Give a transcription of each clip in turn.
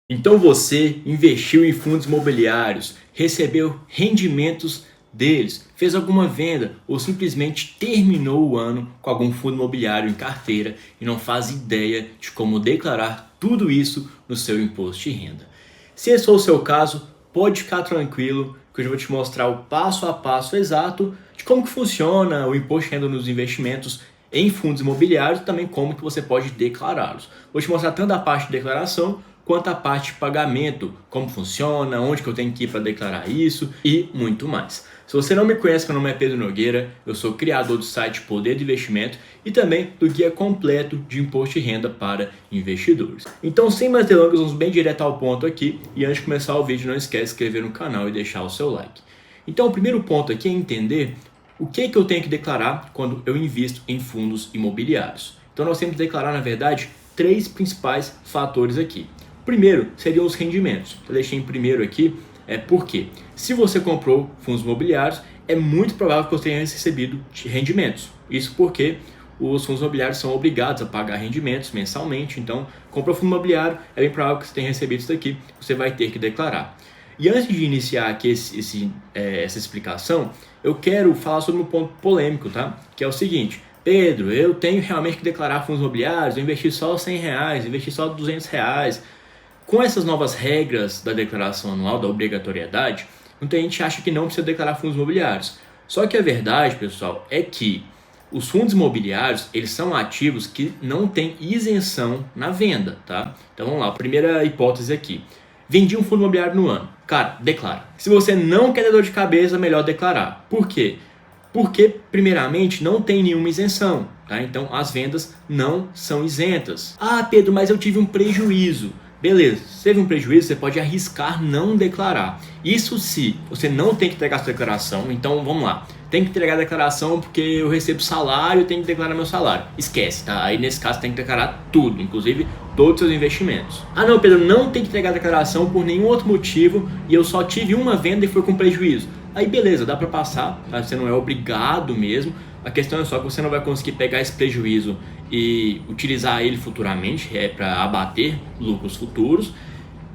Então você investiu em fundos imobiliários, recebeu rendimentos deles, fez alguma venda ou simplesmente terminou o ano com algum fundo imobiliário em carteira e não faz ideia de como declarar tudo isso no seu imposto de renda. Se esse for o seu caso, pode ficar tranquilo que eu vou te mostrar o passo a passo exato de como que funciona o imposto de renda nos investimentos em fundos imobiliários e também como que você pode declará-los. Vou te mostrar tanto a parte de declaração quanto a parte de pagamento, como funciona, onde que eu tenho que ir para declarar isso e muito mais. Se você não me conhece, meu nome é Pedro Nogueira, eu sou criador do site Poder de Investimento e também do guia completo de imposto de renda para investidores. Então, sem mais delongas, vamos bem direto ao ponto aqui e antes de começar o vídeo, não esquece de se inscrever no canal e deixar o seu like. Então, o primeiro ponto aqui é entender o que eu tenho que declarar quando eu invisto em fundos imobiliários. Então, nós temos que declarar, na verdade, três principais fatores aqui. Primeiro seriam os rendimentos. Eu deixei em primeiro aqui, porque se você comprou fundos imobiliários, é muito provável que você tenha recebido rendimentos. Isso porque os fundos imobiliários são obrigados a pagar rendimentos mensalmente. Então, comprou fundo imobiliário, é bem provável que você tenha recebido isso daqui, você vai ter que declarar. E antes de iniciar aqui essa explicação, eu quero falar sobre um ponto polêmico, tá? Que é o seguinte: Pedro, eu tenho realmente que declarar fundos imobiliários, eu investi só R$100, investi só R$200. Com essas novas regras da declaração anual, da obrigatoriedade, muita gente acha que não precisa declarar fundos imobiliários. Só que a verdade, pessoal, é que os fundos imobiliários, eles são ativos que não têm isenção na venda, tá? Então vamos lá, primeira hipótese aqui. Vendi um fundo imobiliário no ano. Cara, declara. Se você não quer ter dor de cabeça, é melhor declarar. Por quê? Porque, primeiramente, não tem nenhuma isenção, tá? Então as vendas não são isentas. Ah, Pedro, mas eu tive um prejuízo. Beleza, se teve um prejuízo, você pode arriscar não declarar. Isso se você não tem que entregar sua declaração, então vamos lá. Tem que entregar a declaração porque eu recebo salário e tenho que declarar meu salário. Esquece, tá? Aí nesse caso tem que declarar tudo, inclusive todos os seus investimentos. Ah não, Pedro, não tem que entregar a declaração por nenhum outro motivo e eu só tive uma venda e foi com prejuízo. Aí beleza, dá pra passar, tá? Você não é obrigado mesmo. A questão é só que você não vai conseguir pegar esse prejuízo e utilizar ele futuramente, para abater lucros futuros.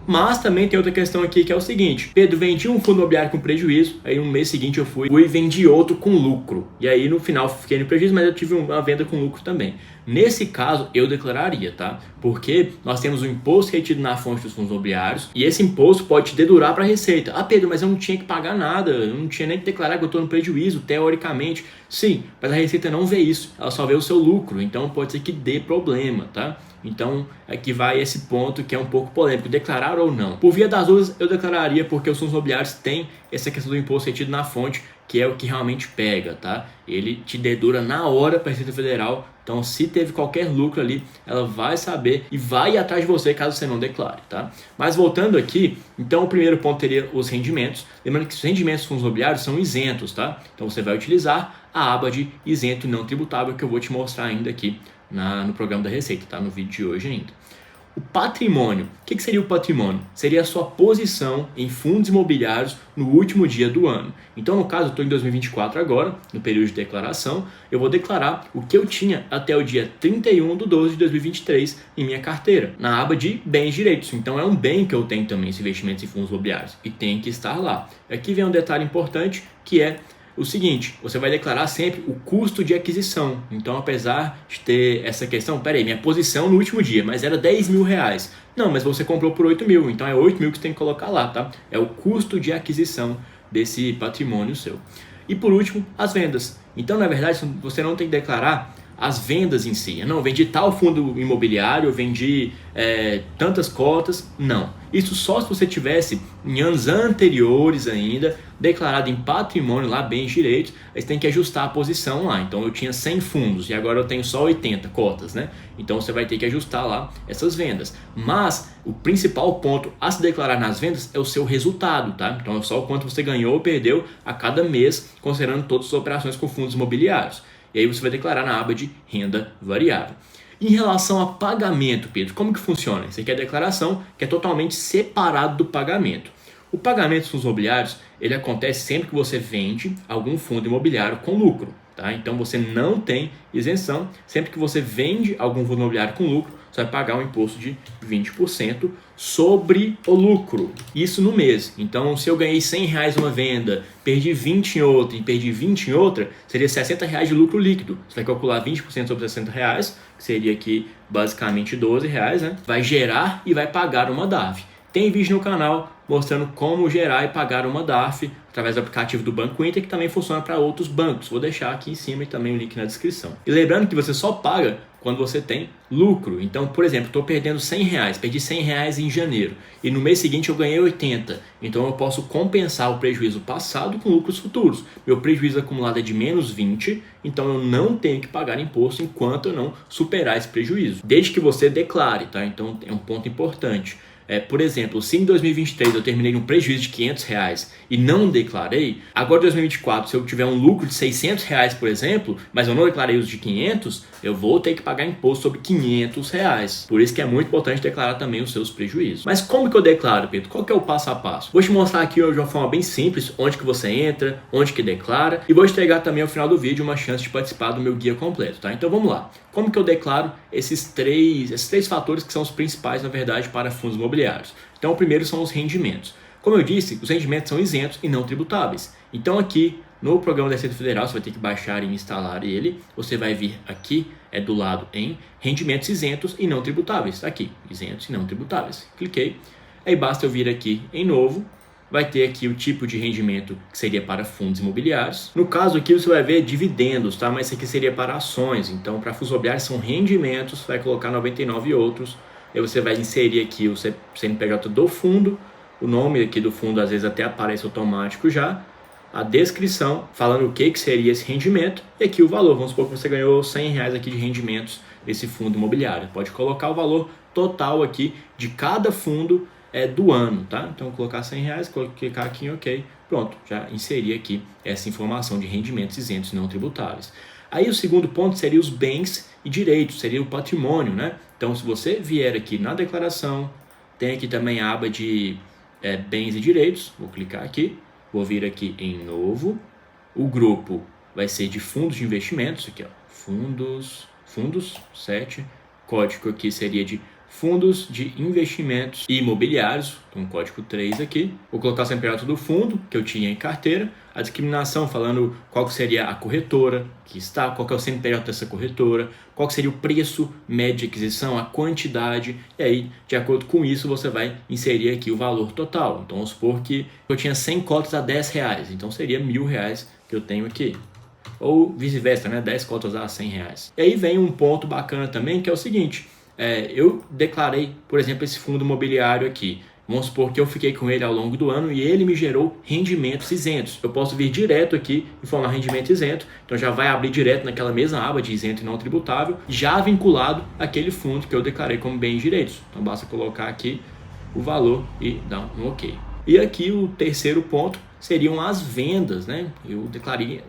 Mas também tem outra questão aqui que é o seguinte: Pedro, vendi um fundo imobiliário com prejuízo, aí no mês seguinte eu fui e vendi outro com lucro. E aí no final fiquei no prejuízo, mas eu tive uma venda com lucro também. Nesse caso eu declararia, tá? Porque nós temos o imposto retido na fonte dos fundos imobiliários e esse imposto pode te dedurar para a Receita. Ah, Pedro, mas eu não tinha que pagar nada, eu não tinha nem que declarar que eu estou no prejuízo, teoricamente. Sim, mas a Receita não vê isso, ela só vê o seu lucro, então pode ser que dê problema, tá? Então aqui vai esse ponto que é um pouco polêmico, declarar ou não. Por via das dúvidas eu declararia, porque os fundos imobiliários têm essa questão do imposto retido na fonte, que é o que realmente pega, tá? Ele te dedura na hora para a Receita Federal, então se teve qualquer lucro ali, ela vai saber e vai ir atrás de você caso você não declare, tá? Mas voltando aqui, então o primeiro ponto teria os rendimentos. Lembrando que os rendimentos dos fundos imobiliários são isentos, tá? Então você vai utilizar a aba de isento e não tributável que eu vou te mostrar ainda aqui no programa da Receita, tá? No vídeo de hoje ainda. O patrimônio. O que seria o patrimônio? Seria a sua posição em fundos imobiliários no último dia do ano. Então, no caso, eu estou em 2024 agora, no período de declaração, eu vou declarar o que eu tinha até o dia 31/12/2023 em minha carteira, na aba de bens e direitos. Então, é um bem que eu tenho também, esse investimento em fundos imobiliários, e tem que estar lá. Aqui vem um detalhe importante, que é o seguinte: você vai declarar sempre o custo de aquisição. Então, apesar de ter essa questão, peraí, minha posição no último dia, mas era R$10.000. Não, mas você comprou por 8.000, então é 8.000 que você tem que colocar lá, tá? É o custo de aquisição desse patrimônio seu. E por último, as vendas. Então, na verdade, você não tem que declarar as vendas em si. Não, vendi tal fundo imobiliário, vendi tantas cotas. Não. Isso só se você tivesse, em anos anteriores ainda, declarado em patrimônio lá, bens e direitos, aí você tem que ajustar a posição lá. Então eu tinha 100 fundos e agora eu tenho só 80 cotas, né? Então você vai ter que ajustar lá essas vendas. Mas o principal ponto a se declarar nas vendas é o seu resultado, tá? Então é só o quanto você ganhou ou perdeu a cada mês, considerando todas as operações com fundos imobiliários. E aí você vai declarar na aba de renda variável. Em relação a pagamento, Pedro, como que funciona? Isso aqui é a declaração que é totalmente separado do pagamento. O pagamento dos fundos imobiliários, ele acontece sempre que você vende algum fundo imobiliário com lucro, tá? Então você não tem isenção. Sempre que você vende algum fundo imobiliário com lucro, você vai pagar um imposto de 20% sobre o lucro. Isso no mês. Então, se eu ganhei R$100 numa venda, perdi 20 em outra e perdi 20 em outra, seria R$60 de lucro líquido. Você vai calcular 20% sobre R$60, que seria aqui basicamente R$12, né? Vai gerar e vai pagar uma DARF. Tem vídeo no canal mostrando como gerar e pagar uma DARF através do aplicativo do Banco Inter, que também funciona para outros bancos. Vou deixar aqui em cima e também o link na descrição. E lembrando que você só paga quando você tem lucro. Então, por exemplo, estou perdendo R$100, perdi R$100 em janeiro e no mês seguinte eu ganhei 80. Então eu posso compensar o prejuízo passado com lucros futuros. Meu prejuízo acumulado é de menos 20, então eu não tenho que pagar imposto enquanto eu não superar esse prejuízo. Desde que você declare, tá? Então é um ponto importante. Por exemplo, se em 2023 eu terminei num prejuízo de R$500 e não declarei, agora em 2024, se eu tiver um lucro de R$600, por exemplo, mas eu não declarei os de 500, eu vou ter que pagar imposto sobre R$500. Por isso que é muito importante declarar também os seus prejuízos. Mas como que eu declaro, Pedro? Qual que é o passo a passo? Vou te mostrar aqui de uma forma bem simples onde que você entra, onde que declara, e vou te entregar também ao final do vídeo uma chance de participar do meu guia completo, tá? Então vamos lá. Como que eu declaro esses três fatores que são os principais, na verdade, para fundos imobiliários? Então o primeiro são os rendimentos. Como eu disse, os rendimentos são isentos e não tributáveis. Então aqui no programa da Receita Federal você vai ter que baixar e instalar ele. Você vai vir aqui do lado em rendimentos isentos e não tributáveis. Aqui, isentos e não tributáveis. Cliquei. Aí basta eu vir aqui em novo. Vai ter aqui o tipo de rendimento que seria para fundos imobiliários. No caso aqui você vai ver dividendos, tá? Mas isso aqui seria para ações. Então para fundos imobiliários são rendimentos, vai colocar 99 e outros. Aí você vai inserir aqui o CNPJ do fundo, o nome aqui do fundo às vezes até aparece automático já, a descrição falando o que seria esse rendimento e aqui o valor. Vamos supor que você ganhou R$100 aqui de rendimentos desse fundo imobiliário. Pode colocar o valor total aqui de cada fundo do ano, tá? Então vou colocar R$100, clicar aqui em OK, pronto, já inseri aqui essa informação de rendimentos isentos e não tributáveis. Aí o segundo ponto seria os bens e direitos, seria o patrimônio, né? Então se você vier aqui na declaração, tem aqui também a aba de bens e direitos, vou clicar aqui, vou vir aqui em novo, o grupo vai ser de fundos de investimentos, aqui ó, fundos 7, código aqui seria de fundos de investimentos imobiliários, com código 3 aqui. Vou colocar o CNPJ do fundo que eu tinha em carteira, a discriminação falando qual que seria a corretora que está, qual que é o CNPJ dessa corretora, qual que seria o preço médio de aquisição, a quantidade, e aí, de acordo com isso, você vai inserir aqui o valor total. Então, vamos supor que eu tinha 100 cotas a R$10, então seria R$1.000 que eu tenho aqui. Ou vice-versa, né? 10 cotas a R$100. E aí vem um ponto bacana também, que é o seguinte: eu declarei, por exemplo, esse fundo imobiliário aqui. Vamos supor que eu fiquei com ele ao longo do ano e ele me gerou rendimentos isentos. Eu posso vir direto aqui e informar rendimento isento. Então já vai abrir direto naquela mesma aba de isento e não tributável, já vinculado àquele fundo que eu declarei como bens e direitos. Então basta colocar aqui o valor e dar um OK. E aqui o terceiro ponto seriam as vendas, né? Eu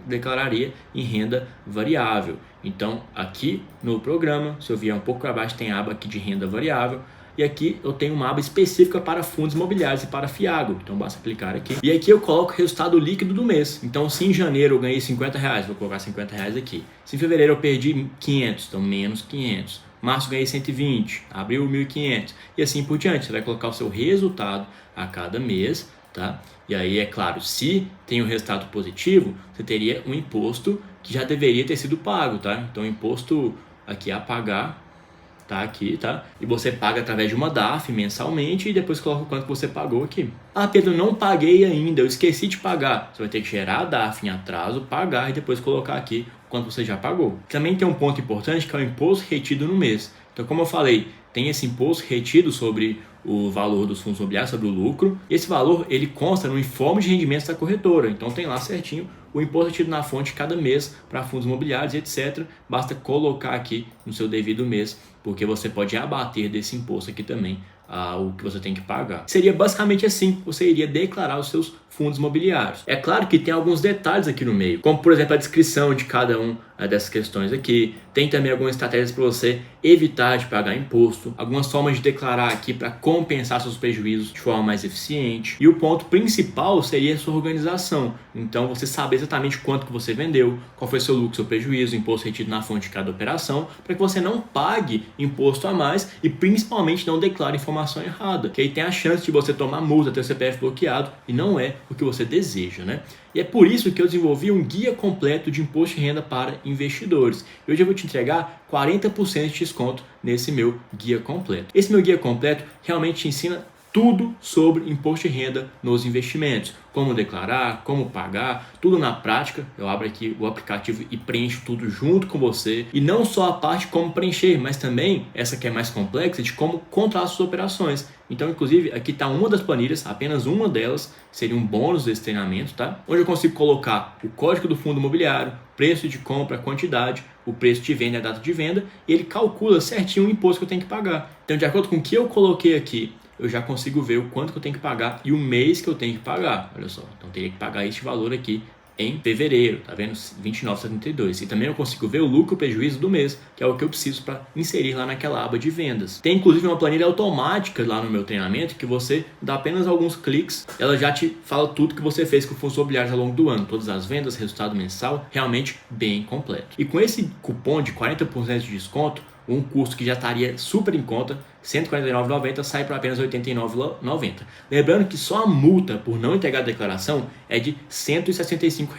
declararia em renda variável. Então aqui no programa, se eu vier um pouco abaixo, tem a aba aqui de renda variável. E aqui eu tenho uma aba específica para fundos imobiliários e para Fiagro. Então basta clicar aqui. E aqui eu coloco o resultado líquido do mês. Então se em janeiro eu ganhei R$50, vou colocar R$50 aqui. Se em fevereiro eu perdi 500, então menos 500. Março ganhei 120, abril 1.500 e assim por diante. Você vai colocar o seu resultado a cada mês, tá? E aí é claro, se tem um resultado positivo, você teria um imposto que já deveria ter sido pago, tá? Então o imposto aqui a pagar tá aqui, tá? E você paga através de uma DARF mensalmente e depois coloca o quanto que você pagou aqui. Ah, Pedro, não paguei ainda, eu esqueci de pagar. Você vai ter que gerar a DARF em atraso, pagar e depois colocar aqui o quanto você já pagou. Também tem um ponto importante que é o imposto retido no mês. Então, como eu falei, tem esse imposto retido sobre o valor dos fundos imobiliários, sobre o lucro. Esse valor, ele consta no informe de rendimentos da corretora. Então, tem lá certinho o imposto retido na fonte cada mês para fundos imobiliários, etc. Basta colocar aqui no seu devido mês, porque você pode abater desse imposto aqui também o que você tem que pagar. Seria basicamente assim que você iria declarar os seus fundos imobiliários. É claro que tem alguns detalhes aqui no meio, como por exemplo a descrição de cada dessas questões aqui. Tem também algumas estratégias para você evitar de pagar imposto, algumas formas de declarar aqui para compensar seus prejuízos de forma mais eficiente. E o ponto principal seria a sua organização. Então você saber exatamente quanto que você vendeu, qual foi seu lucro, seu prejuízo, imposto retido na fonte de cada operação, para que você não pague imposto a mais e principalmente não declare informação errada, que aí tem a chance de você tomar multa, ter o CPF bloqueado e não é o que você deseja, né? E é por isso que eu desenvolvi um guia completo de imposto de renda para investidores. E hoje eu vou te entregar 40% de desconto nesse meu guia completo. Esse meu guia completo realmente te ensina tudo sobre imposto de renda nos investimentos. Como declarar, como pagar, tudo na prática. Eu abro aqui o aplicativo e preencho tudo junto com você. E não só a parte como preencher, mas também essa que é mais complexa de como controlar suas operações. Então, inclusive, aqui está uma das planilhas, apenas uma delas, seria um bônus desse treinamento, tá? Onde eu consigo colocar o código do fundo imobiliário, preço de compra, quantidade, o preço de venda e a data de venda, e ele calcula certinho o imposto que eu tenho que pagar. Então, de acordo com o que eu coloquei aqui, eu já consigo ver o quanto que eu tenho que pagar e o mês que eu tenho que pagar. Olha só, então eu teria que pagar este valor aqui em fevereiro, tá vendo? 29,72. E também eu consigo ver o lucro e o prejuízo do mês, que é o que eu preciso para inserir lá naquela aba de vendas. Tem inclusive uma planilha automática lá no meu treinamento que você dá apenas alguns cliques, ela já te fala tudo que você fez com fundos imobiliários ao longo do ano, todas as vendas, resultado mensal, realmente bem completo. E com esse cupom de 40% de desconto, um custo que já estaria super em conta, R$ 149,90, sai para apenas R$ 89,90. Lembrando que só a multa por não entregar a declaração é de R$ 165.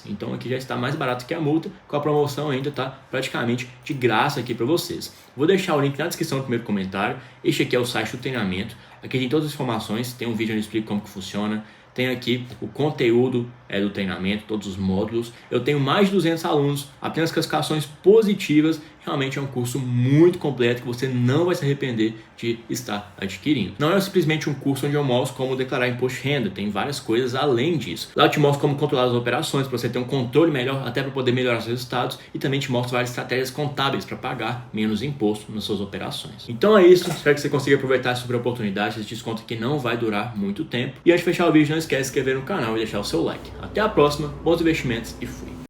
Então aqui já está mais barato que a multa, com a promoção ainda está praticamente de graça aqui para vocês. Vou deixar o link na descrição do primeiro comentário. Este aqui é o site do treinamento. Aqui tem todas as informações, tem um vídeo onde eu explico como que funciona. Tem aqui o conteúdo do treinamento, todos os módulos. Eu tenho mais de 200 alunos, apenas classificações positivas. Realmente é um curso muito completo que você não vai se arrepender de estar adquirindo. Não é simplesmente um curso onde eu mostro como declarar imposto de renda, tem várias coisas além disso. Lá eu te mostro como controlar as operações, para você ter um controle melhor, até para poder melhorar os resultados, e também te mostro várias estratégias contábeis para pagar menos imposto nas suas operações. Então é isso, espero que você consiga aproveitar essa super oportunidade, esse desconto que não vai durar muito tempo. E antes de fechar o vídeo, não esquece de se inscrever no canal e deixar o seu like. Até a próxima, bons investimentos e fui!